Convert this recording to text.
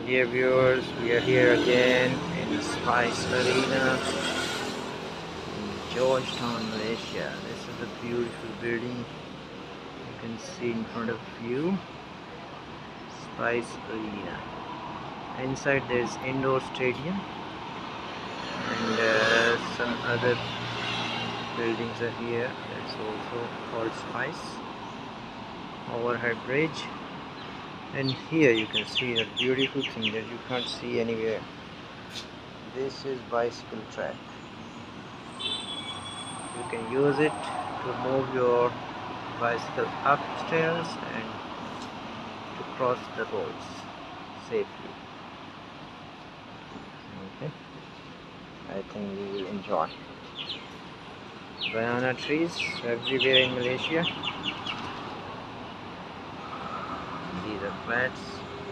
Dear viewers, we are here again in Spice Arena in Georgetown, Malaysia. This is a beautiful building you can see in front of you. Spice Arena. Inside there is indoor stadium and some other buildings are here. That's also called Spice. Overhead bridge. And here you can see a beautiful thing that you can't see anywhere. This is bicycle track. You can use it to move your bicycle upstairs and to cross the roads safely. Okay, I think you will enjoy. Banana trees everywhere in Malaysia. These are flats.